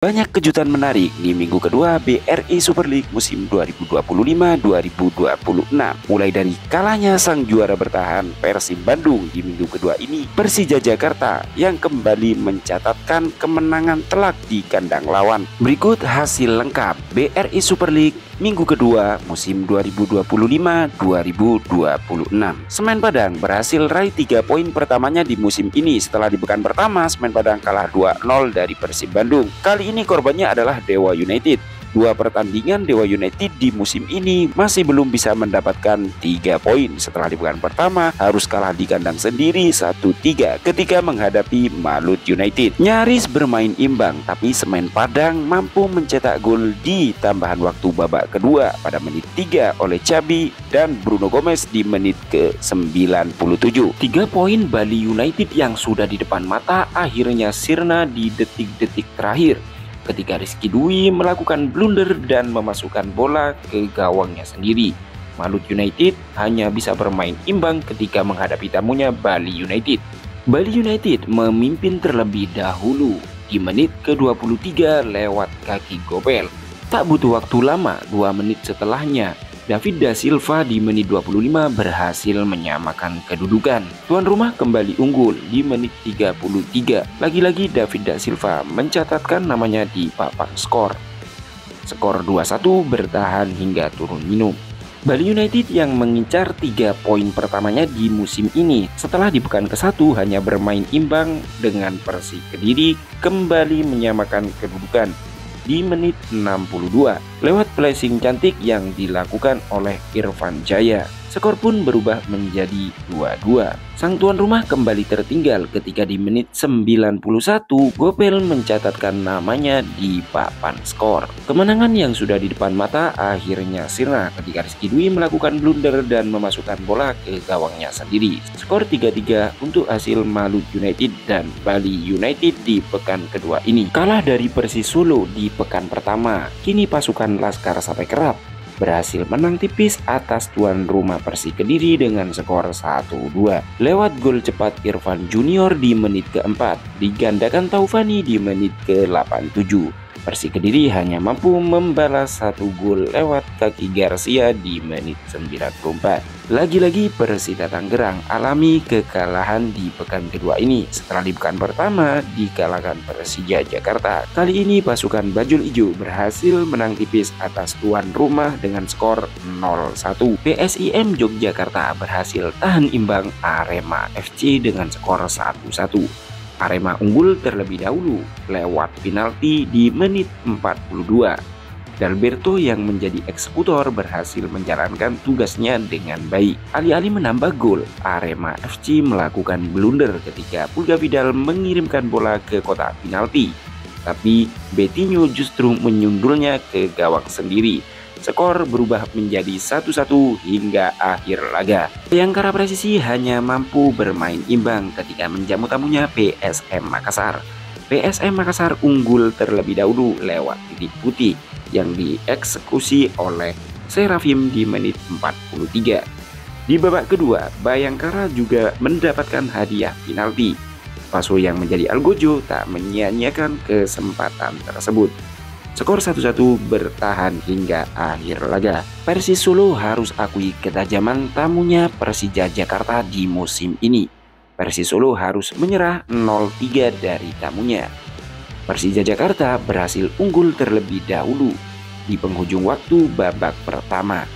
Banyak kejutan menarik di minggu kedua BRI Super League musim 2025-2026. Mulai dari kalahnya sang juara bertahan Persib Bandung di minggu kedua ini, Persija Jakarta yang kembali mencatatkan kemenangan telak di kandang lawan. Berikut hasil lengkap BRI Super League minggu kedua musim 2025-2026. Semen Padang berhasil raih 3 poin pertamanya di musim ini setelah di pekan pertama Semen Padang kalah 2-0 dari Persib Bandung. Kali ini korbannya adalah Dewa United. 2 pertandingan Dewa United di musim ini masih belum bisa mendapatkan 3 poin setelah di pekan pertama harus kalah di kandang sendiri 1-3 ketika menghadapi Malut United. Nyaris bermain imbang, tapi Semen Padang mampu mencetak gol di tambahan waktu babak kedua pada menit 3 oleh Cabi dan Bruno Gomez di menit ke-97. 3 poin Bali United yang sudah di depan mata akhirnya sirna di detik-detik terakhir ketika Rizky Dwi melakukan blunder dan memasukkan bola ke gawangnya sendiri. Malut United hanya bisa bermain imbang ketika menghadapi tamunya Bali United. Bali United memimpin terlebih dahulu di menit ke-23 lewat kaki Gobel. Tak butuh waktu lama, 2 menit setelahnya, David Da Silva di menit 25 berhasil menyamakan kedudukan. Tuan rumah kembali unggul di menit 33. Lagi-lagi David Da Silva mencatatkan namanya di papan skor. Skor 2-1 bertahan hingga turun minum. Bali United yang mengincar 3 poin pertamanya di musim ini setelah di pekan ke-1 hanya bermain imbang dengan Persik Kediri kembali menyamakan kedudukan di menit 62 lewat placing cantik yang dilakukan oleh Irfan Jaya. Skor pun berubah menjadi 2-2. Sang tuan rumah kembali tertinggal ketika di menit 91 Gopel mencatatkan namanya di papan skor. Kemenangan yang sudah di depan mata akhirnya sirna ketika Rizky Dwi melakukan blunder dan memasukkan bola ke gawangnya sendiri. Skor 3-3 untuk hasil Malut United dan Bali United di pekan kedua ini. Kalah dari Persis Solo di pekan pertama, kini pasukan Laskar Sampai Kerap berhasil menang tipis atas tuan rumah Persik Kediri dengan skor 1-2 lewat gol cepat Irfan Junior di menit ke-4 digandakan Taufani di menit ke-87. Persik Kediri hanya mampu membalas 1 gol lewat kaki Garcia di menit 94. Lagi-lagi Persita Tangerang alami kekalahan di pekan kedua ini setelah di pekan pertama dikalahkan Persija Jakarta. Kali ini pasukan Bajul Ijo berhasil menang tipis atas tuan rumah dengan skor 0-1. PSIM Yogyakarta berhasil tahan imbang Arema FC dengan skor 1-1. Arema unggul terlebih dahulu lewat penalti di menit 42. Dalberto yang menjadi eksekutor berhasil menjalankan tugasnya dengan baik. Alih-alih menambah gol, Arema FC melakukan blunder ketika Pulga Vidal mengirimkan bola ke kotak penalti. Tapi Betinho justru menyundulnya ke gawang sendiri. Skor berubah menjadi 1-1 hingga akhir laga. Bayangkara Presisi hanya mampu bermain imbang ketika menjamu tamunya PSM Makassar. PSM Makassar unggul terlebih dahulu lewat titik putih yang dieksekusi oleh Serafim di menit 43. Di babak kedua, Bayangkara juga mendapatkan hadiah penalti. Paso yang menjadi algojo tak menyia-nyiakan kesempatan tersebut. Skor 1-1 bertahan hingga akhir laga. Persis Solo harus akui ketajaman tamunya Persija Jakarta di musim ini. Persis Solo harus menyerah 0-3 dari tamunya. Persija Jakarta berhasil unggul terlebih dahulu di penghujung waktu babak pertama.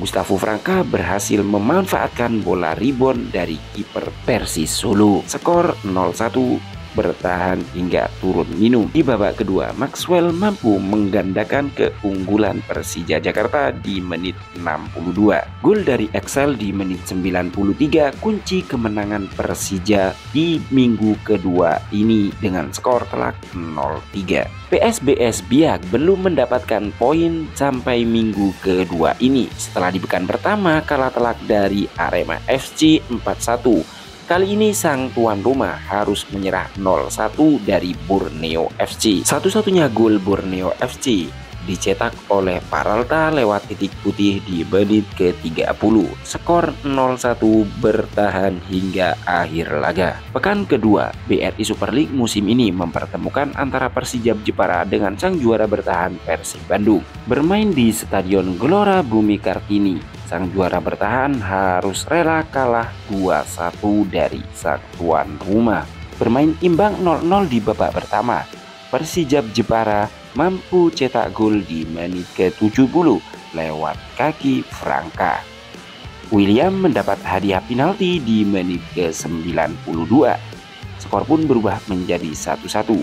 Gustavo Franca berhasil memanfaatkan bola rebound dari kiper Persis Solo. Skor 0-1 bertahan hingga turun minum. Di babak kedua, Maxwell mampu menggandakan keunggulan Persija Jakarta di menit 62. Gol dari Excel di menit 93 kunci kemenangan Persija di minggu kedua ini dengan skor telak 0-3. PSBS Biak belum mendapatkan poin sampai minggu kedua ini setelah di pekan pertama kalah telak dari Arema FC 4-1. Kali ini sang tuan rumah harus menyerah 0-1 dari Borneo FC. Satu-satunya gol Borneo FC dicetak oleh Peralta lewat titik putih di menit ke-30. Skor 0-1 bertahan hingga akhir laga. Pekan kedua, BRI Super League musim ini mempertemukan antara Persijap Jepara dengan sang juara bertahan Persib Bandung. Bermain di Stadion Gelora Bumi Kartini, sang juara bertahan harus rela kalah 2-1 dari sang tuan rumah. Bermain imbang 0-0 di babak pertama, Persijap Jepara mampu cetak gol di menit ke-70 lewat kaki Franka. William mendapat hadiah penalti di menit ke-92. Skor pun berubah menjadi 1-1.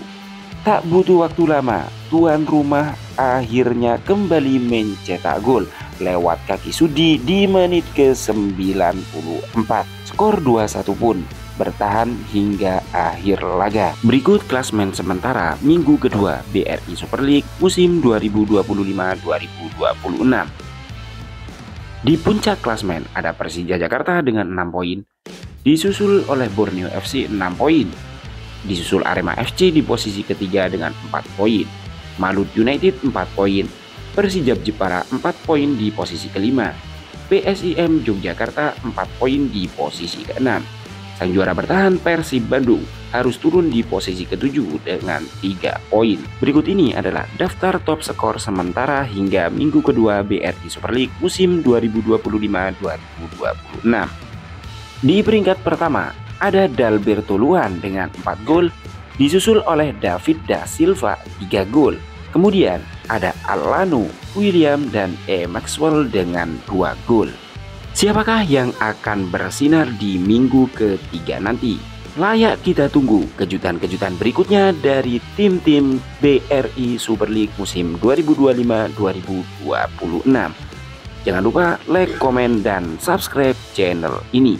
Tak butuh waktu lama, tuan rumah akhirnya kembali mencetak gol lewat kaki Sudi di menit ke-94. Skor 2-1 pun bertahan hingga akhir laga. Berikut klasemen sementara minggu kedua BRI Super League musim 2025-2026. Di puncak klasemen ada Persija Jakarta dengan 6 poin, disusul oleh Borneo FC 6 poin. Disusul Arema FC di posisi ketiga dengan 4 poin. Malut United 4 poin. Persijap Jepara 4 poin di posisi kelima. PSIM Yogyakarta 4 poin di posisi keenam. Sang juara bertahan Persib Bandung harus turun di posisi ke-7 dengan 3 poin. Berikut ini adalah daftar top skor sementara hingga minggu kedua BRI Super League musim 2025-2026. Di peringkat pertama ada Dalberto Luan dengan 4 gol, disusul oleh David Da Silva 3 gol. Kemudian ada Alanu, William, dan Maxwell dengan 2 gol. Siapakah yang akan bersinar di minggu ketiga nanti? Layak kita tunggu kejutan-kejutan berikutnya dari tim-tim BRI Super League musim 2025-2026. Jangan lupa like, komen, dan subscribe channel ini.